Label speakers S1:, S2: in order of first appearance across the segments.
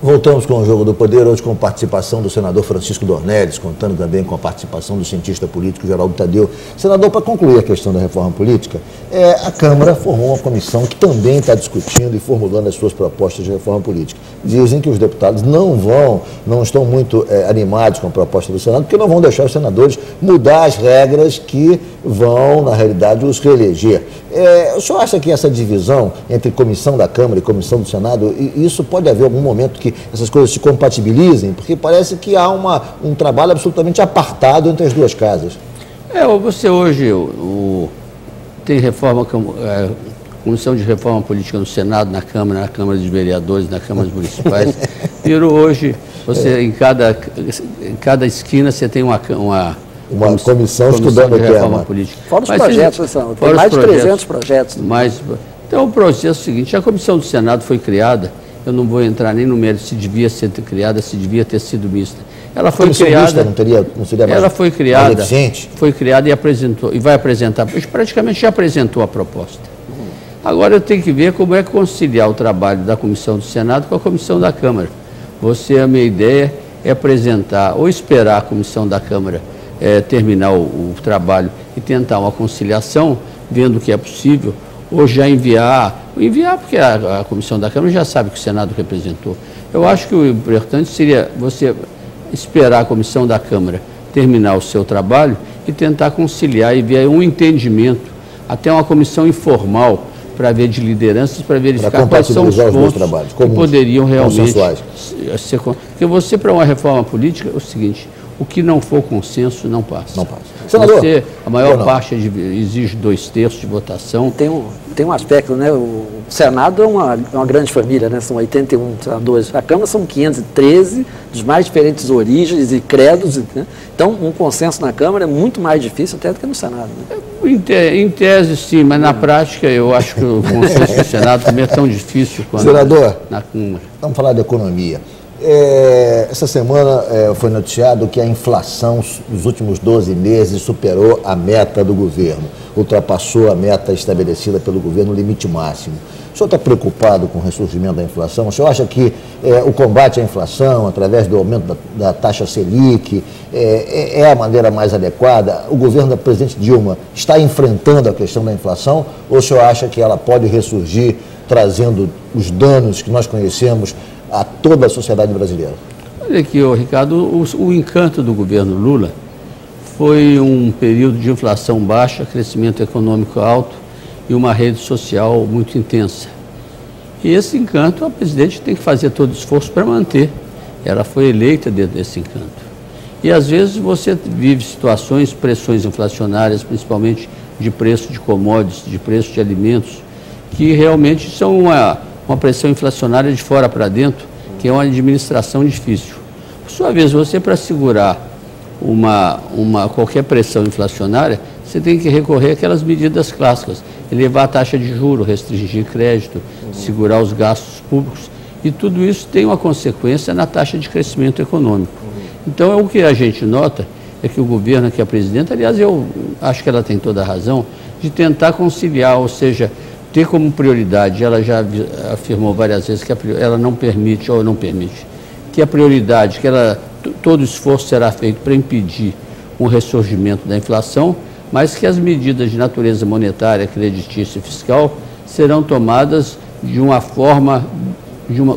S1: Voltamos com o Jogo do Poder, hoje com participação do senador Francisco Dornelles, contando também com a participação do cientista político Geraldo Tadeu. Senador, para concluir a questão da reforma política, a Câmara formou uma comissão que também está discutindo e formulando as suas propostas de reforma política. Dizem que os deputados não estão muito animados com a proposta do Senado, porque não vão deixar os senadores mudar as regras que vão, na realidade, os reeleger. O senhor acha que essa divisão entre comissão da Câmara e comissão do Senado, isso pode haver algum momento que essas coisas se compatibilizem? Porque parece que há um trabalho absolutamente apartado entre as duas casas.
S2: Você hoje tem reforma, comissão de reforma política no Senado, na Câmara dos Vereadores, na Câmara dos Municipais. Virou hoje, em cada esquina você tem uma comissão estudando
S1: de
S2: reforma política.
S3: Fora os projetos, tem mais de 300 projetos.
S2: Então o processo é o seguinte: a comissão do Senado foi criada, eu não vou entrar nem no mérito se devia ser criada, se devia ter sido mista. Ela foi criada,
S1: não seria mais,
S2: ela foi criada,
S1: mais eficiente?
S2: Foi criada e apresentou, e vai apresentar, praticamente já apresentou a proposta. Agora eu tenho que ver como é que conciliar o trabalho da comissão do Senado com a comissão da Câmara. A minha ideia é apresentar, ou esperar a comissão da Câmara terminar o trabalho e tentar uma conciliação, vendo que é possível, ou já enviar porque a comissão da Câmara já sabe que o Senado representou. Eu acho que o importante seria você esperar a comissão da Câmara terminar o seu trabalho e tentar conciliar e ver um entendimento, até uma comissão informal, para ver de lideranças, para verificar quais são os pontos que poderiam realmente ser. Porque você, para uma reforma política, é o seguinte: o que não for consenso não passa.
S1: Não passa. Senador,
S2: a maior parte exige 2/3 de votação.
S3: Tem um aspecto, né? O Senado é uma grande família, né? São 81 senadores. A Câmara são 513, dos mais diferentes origens e credos, né? Então, um consenso na Câmara é muito mais difícil até do que no Senado, né?
S2: Em tese, sim, mas na prática eu acho que o consenso do Senado também é tão difícil quanto
S1: Senador,
S2: na Câmara.
S1: Vamos falar de economia. Essa semana foi noticiado que a inflação nos últimos 12 meses superou a meta do governo, ultrapassou a meta estabelecida pelo governo, o limite máximo. O senhor está preocupado com o ressurgimento da inflação? O senhor acha que o combate à inflação, através do aumento da taxa Selic, é a maneira mais adequada? O governo da presidente Dilma está enfrentando a questão da inflação, ou o senhor acha que ela pode ressurgir trazendo os danos que nós conhecemos a toda a sociedade brasileira?
S2: Olha aqui, Ricardo, o encanto do governo Lula foi um período de inflação baixa, crescimento econômico alto e uma rede social muito intensa. E esse encanto a presidente tem que fazer todo o esforço para manter. Ela foi eleita dentro desse encanto. E às vezes você vive situações, pressões inflacionárias, principalmente de preço de commodities, de preço de alimentos, que realmente são uma pressão inflacionária de fora para dentro, que é uma administração difícil. Por sua vez, você, para segurar qualquer pressão inflacionária, você tem que recorrer àquelas medidas clássicas: elevar a taxa de juros, restringir crédito, segurar os gastos públicos, e tudo isso tem uma consequência na taxa de crescimento econômico. Então, o que a gente nota é que o governo, que a presidente, aliás, eu acho que ela tem toda a razão, de tentar conciliar, ou seja, ter como prioridade, ela já afirmou várias vezes que ela não permite, que a prioridade, todo esforço será feito para impedir um ressurgimento da inflação, mas que as medidas de natureza monetária, creditícia e fiscal serão tomadas de uma forma,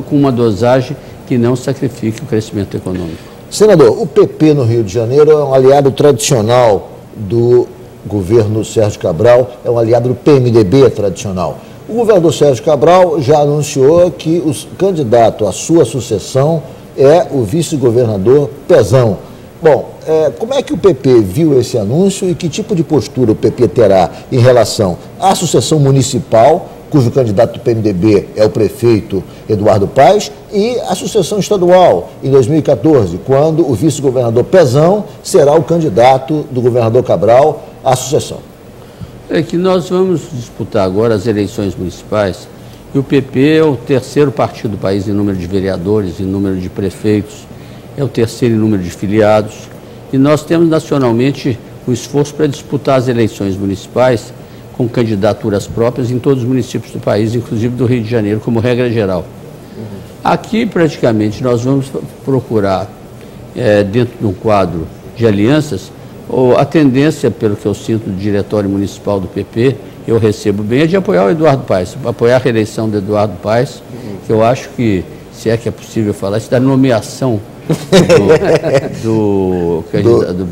S2: com uma dosagem que não sacrifique o crescimento econômico.
S1: Senador, o PP no Rio de Janeiro é um aliado tradicional do governo Sérgio Cabral, é um aliado do PMDB tradicional. O governador Sérgio Cabral já anunciou que o candidato à sua sucessão é o vice-governador Pezão. Bom, como é que o PP viu esse anúncio e que tipo de postura o PP terá em relação à sucessão municipal, cujo candidato do PMDB é o prefeito Eduardo Paes, e a sucessão estadual, em 2014, quando o vice-governador Pezão será o candidato do governador Cabral à sucessão?
S2: É que nós vamos disputar agora as eleições municipais, e o PP é o terceiro partido do país em número de vereadores, em número de prefeitos, é o terceiro em número de filiados, e nós temos nacionalmente o esforço para disputar as eleições municipais com candidaturas próprias em todos os municípios do país, inclusive do Rio de Janeiro, como regra geral. Aqui, praticamente, nós vamos procurar, dentro de um quadro de alianças, a tendência, pelo que eu sinto do diretório municipal do PP, eu recebo bem, é de apoiar o Eduardo Paes, apoiar a reeleição do Eduardo Paes, que eu acho que, se é que é possível falar isso, da nomeação do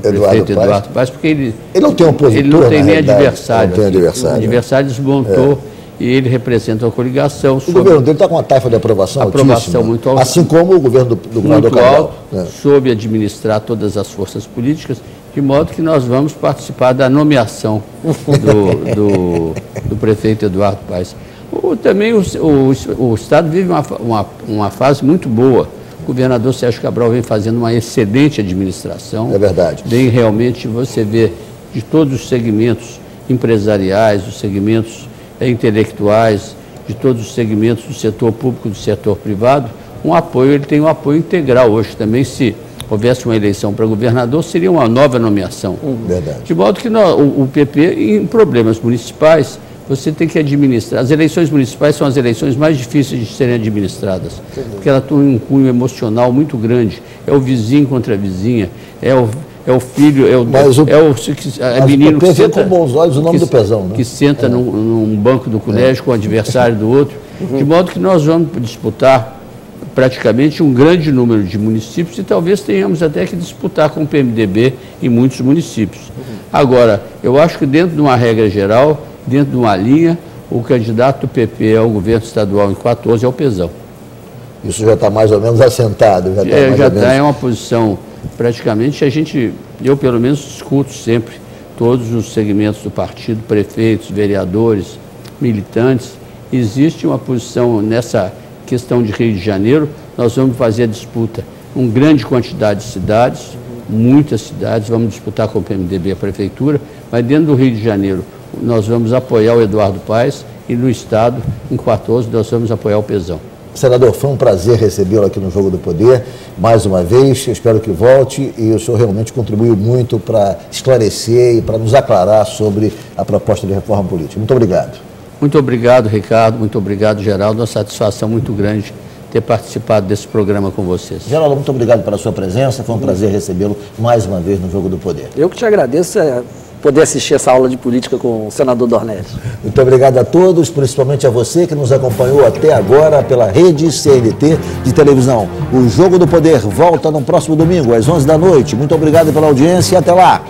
S2: prefeito Eduardo Paes, porque ele
S1: não tem opositor,
S2: ele não tem nem adversário.
S1: Não tem adversário.
S2: O adversário desmontou e ele representa uma coligação.
S1: O governo dele está com uma taxa de aprovação altíssima,
S2: muito alta.
S1: Assim como o governo do governador Cabral.
S2: Soube administrar todas as forças políticas, de modo que nós vamos participar da nomeação do prefeito Eduardo Paes. Também o Estado vive uma fase muito boa. O governador Sérgio Cabral vem fazendo uma excelente administração.
S1: É verdade.
S2: Vem realmente, você vê, de todos os segmentos empresariais, os segmentos intelectuais, de todos os segmentos do setor público e do setor privado, um apoio, ele tem um apoio integral hoje também. Se houvesse uma eleição para governador, seria uma nova nomeação.
S1: Verdade.
S2: De modo que o PP, em problemas municipais, você tem que administrar. As eleições municipais são as eleições mais difíceis de serem administradas, porque ela tem um cunho emocional muito grande. É o vizinho contra a vizinha, é o filho, é o menino que senta
S1: com bons olhos o nome do Pezão, né?
S2: Que senta num banco do colégio com o adversário do outro, de modo que nós vamos disputar praticamente um grande número de municípios e talvez tenhamos até que disputar com o PMDB em muitos municípios. Agora, eu acho que dentro de uma regra geral, dentro de uma linha, o candidato do PP ao governo estadual em 14 é o Pezão.
S1: Isso já está mais ou menos assentado?
S2: Já está, é uma posição, praticamente, eu pelo menos discuto sempre todos os segmentos do partido, prefeitos, vereadores, militantes. Existe uma posição nessa questão de Rio de Janeiro, nós vamos fazer a disputa com grande quantidade de cidades, muitas cidades, vamos disputar com o PMDB a prefeitura, mas dentro do Rio de Janeiro nós vamos apoiar o Eduardo Paes e no Estado, em 14, nós vamos apoiar o Pezão.
S1: Senador, foi um prazer recebê-lo aqui no Jogo do Poder, mais uma vez, eu espero que volte e o senhor realmente contribuiu muito para esclarecer e para nos aclarar sobre a proposta de reforma política. Muito obrigado.
S2: Muito obrigado, Ricardo, muito obrigado, Geraldo, uma satisfação muito grande ter participado desse programa com vocês.
S1: Geraldo, muito obrigado pela sua presença, foi um prazer recebê-lo mais uma vez no Jogo do Poder.
S3: Eu que te agradeço poder assistir essa aula de política com o senador Dornelles.
S1: Muito obrigado a todos, principalmente a você que nos acompanhou até agora pela rede CNT de televisão. O Jogo do Poder volta no próximo domingo, às 11 da noite. Muito obrigado pela audiência e até lá.